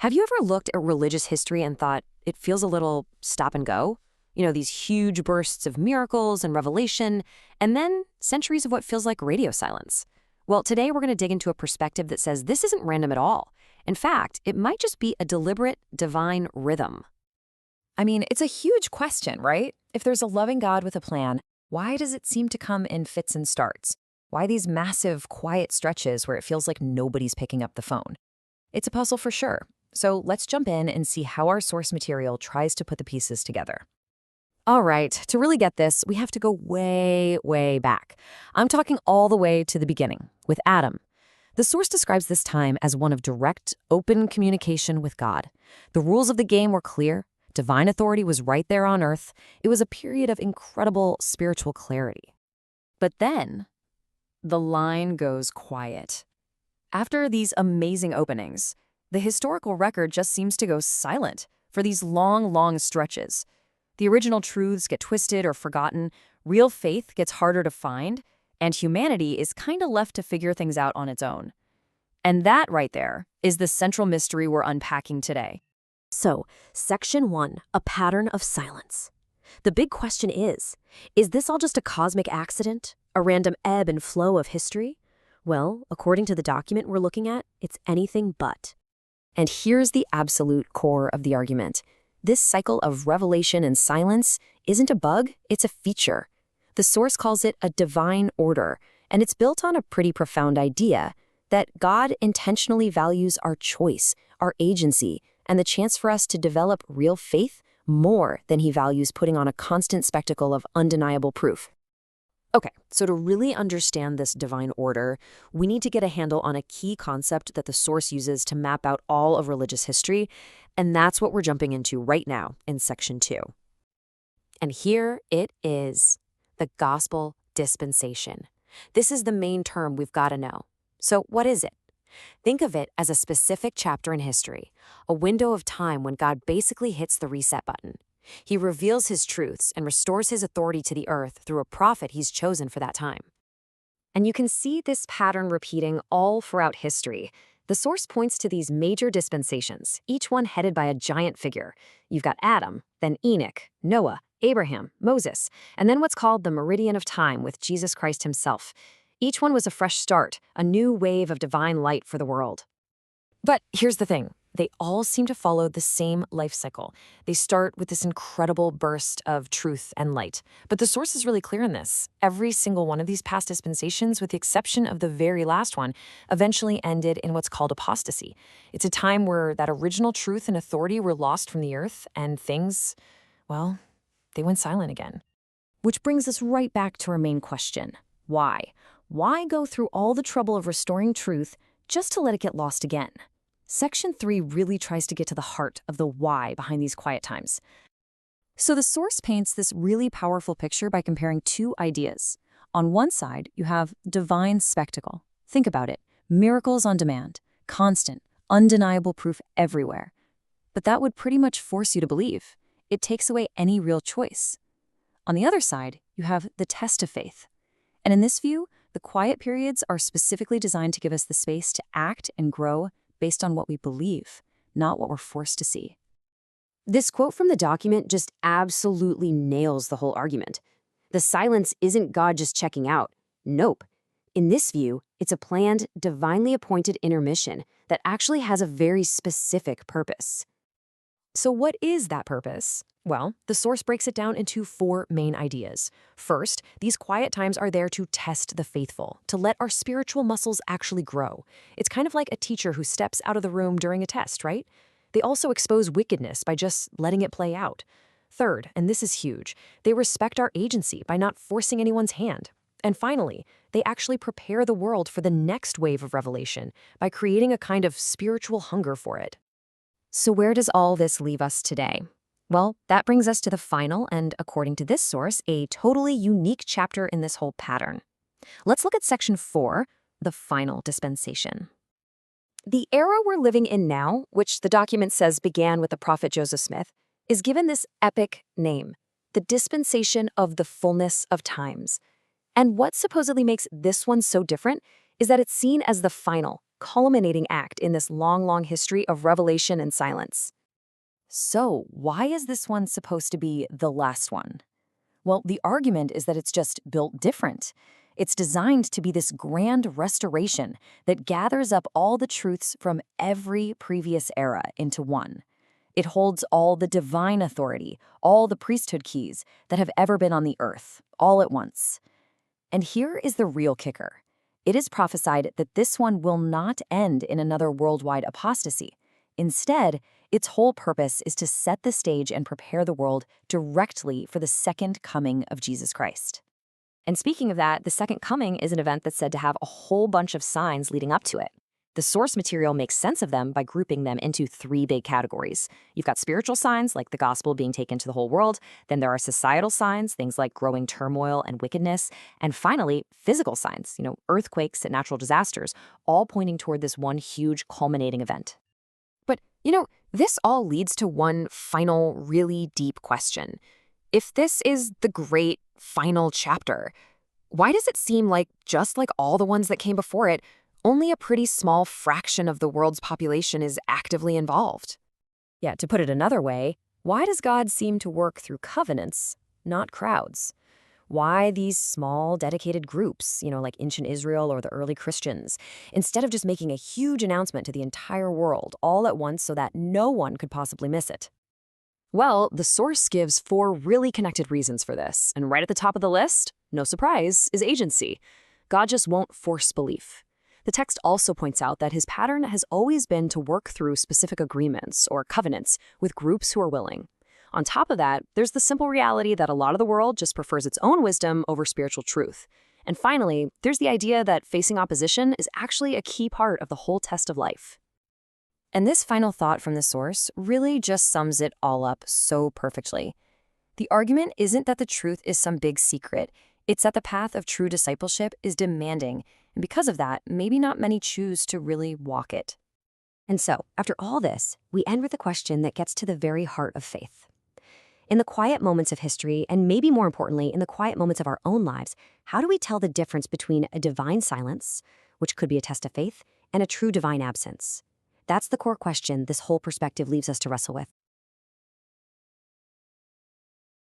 Have you ever looked at religious history and thought it feels a little stop and go? These huge bursts of miracles and revelation, and then centuries of what feels like radio silence. Well, today we're going to dig into a perspective that says this isn't random at all. In fact, it might just be a deliberate divine rhythm. I mean, it's a huge question, right? If there's a loving God with a plan, why does it seem to come in fits and starts? Why these massive, quiet stretches where it feels like nobody's picking up the phone? It's a puzzle for sure. So let's jump in and see how our source material tries to put the pieces together. All right, to really get this, we have to go way, way back. I'm talking all the way to the beginning, with Adam. The source describes this time as one of direct, open communication with God. The rules of the game were clear. Divine authority was right there on earth. It was a period of incredible spiritual clarity. But then, the line goes quiet. After these amazing openings, the historical record just seems to go silent for these long, long stretches. The original truths get twisted or forgotten, real faith gets harder to find, and humanity is kind of left to figure things out on its own. And that right there is the central mystery we're unpacking today. So, Section 1, a pattern of silence. The big question is this all just a cosmic accident? A random ebb and flow of history? Well, according to the document we're looking at, it's anything but. And here's the absolute core of the argument. This cycle of revelation and silence isn't a bug, it's a feature. The source calls it a divine order, and it's built on a pretty profound idea that God intentionally values our choice, our agency, and the chance for us to develop real faith more than he values putting on a constant spectacle of undeniable proof. Okay, so to really understand this divine order, we need to get a handle on a key concept that the source uses to map out all of religious history, and that's what we're jumping into right now in Section 2. And here it is, the gospel dispensation. This is the main term we've got to know. So what is it? Think of it as a specific chapter in history, a window of time when God basically hits the reset button. He reveals his truths and restores his authority to the earth through a prophet he's chosen for that time. And you can see this pattern repeating all throughout history. The source points to these major dispensations, each one headed by a giant figure. You've got Adam, then Enoch, Noah, Abraham, Moses, and then what's called the meridian of time with Jesus Christ himself. Each one was a fresh start, a new wave of divine light for the world. But here's the thing. They all seem to follow the same life cycle. They start with this incredible burst of truth and light. But the source is really clear in this. Every single one of these past dispensations, with the exception of the very last one, eventually ended in what's called apostasy. It's a time where that original truth and authority were lost from the earth, and things, well, they went silent again. Which brings us right back to our main question. Why? Why go through all the trouble of restoring truth just to let it get lost again? Section 3 really tries to get to the heart of the why behind these quiet times. So the source paints this really powerful picture by comparing two ideas. On one side, you have divine spectacle. Think about it. Miracles on demand, constant, undeniable proof everywhere. But that would pretty much force you to believe. It takes away any real choice. On the other side, you have the test of faith. And in this view, the quiet periods are specifically designed to give us the space to act and grow based on what we believe, not what we're forced to see. This quote from the document just absolutely nails the whole argument. The silence isn't God just checking out. Nope. In this view, it's a planned, divinely appointed intermission that actually has a very specific purpose. So what is that purpose? Well, the source breaks it down into 4 main ideas. First, these quiet times are there to test the faithful, to let our spiritual muscles actually grow. It's kind of like a teacher who steps out of the room during a test, right? They also expose wickedness by just letting it play out. Third, and this is huge, they respect our agency by not forcing anyone's hand. And finally, they actually prepare the world for the next wave of revelation by creating a kind of spiritual hunger for it. So where does all this leave us today? Well, that brings us to the final and, according to this source, a totally unique chapter in this whole pattern. Let's look at Section 4, the final dispensation. The era we're living in now, which the document says began with the prophet Joseph Smith, is given this epic name, the dispensation of the fullness of times. And what supposedly makes this one so different is that it's seen as the final, culminating act in this long, long history of revelation and silence. So, why is this one supposed to be the last one? Well, the argument is that it's just built different. It's designed to be this grand restoration that gathers up all the truths from every previous era into one. It holds all the divine authority, all the priesthood keys that have ever been on the earth, all at once. And here is the real kicker. It is prophesied that this one will not end in another worldwide apostasy. Instead, its whole purpose is to set the stage and prepare the world directly for the second coming of Jesus Christ. And speaking of that, the second coming is an event that's said to have a whole bunch of signs leading up to it. The source material makes sense of them by grouping them into three big categories. You've got spiritual signs, like the gospel being taken to the whole world. Then there are societal signs, things like growing turmoil and wickedness. And finally, physical signs, earthquakes and natural disasters, all pointing toward this one huge culminating event. But, this all leads to one final, really deep question. If this is the great final chapter, why does it seem like, just like all the ones that came before it, only a pretty small fraction of the world's population is actively involved? Yeah, to put it another way, why does God seem to work through covenants, not crowds? Why these small, dedicated groups, like ancient Israel or the early Christians, instead of just making a huge announcement to the entire world all at once so that no one could possibly miss it? Well, the source gives 4 really connected reasons for this, and right at the top of the list, no surprise, is agency. God just won't force belief. The text also points out that his pattern has always been to work through specific agreements or covenants with groups who are willing. On top of that, there's the simple reality that a lot of the world just prefers its own wisdom over spiritual truth. And finally, there's the idea that facing opposition is actually a key part of the whole test of life. And this final thought from the source really just sums it all up so perfectly. The argument isn't that the truth is some big secret. It's that the path of true discipleship is demanding, and because of that, maybe not many choose to really walk it. And so, after all this, we end with a question that gets to the very heart of faith. In the quiet moments of history, and maybe more importantly, in the quiet moments of our own lives, how do we tell the difference between a divine silence, which could be a test of faith, and a true divine absence? That's the core question this whole perspective leaves us to wrestle with.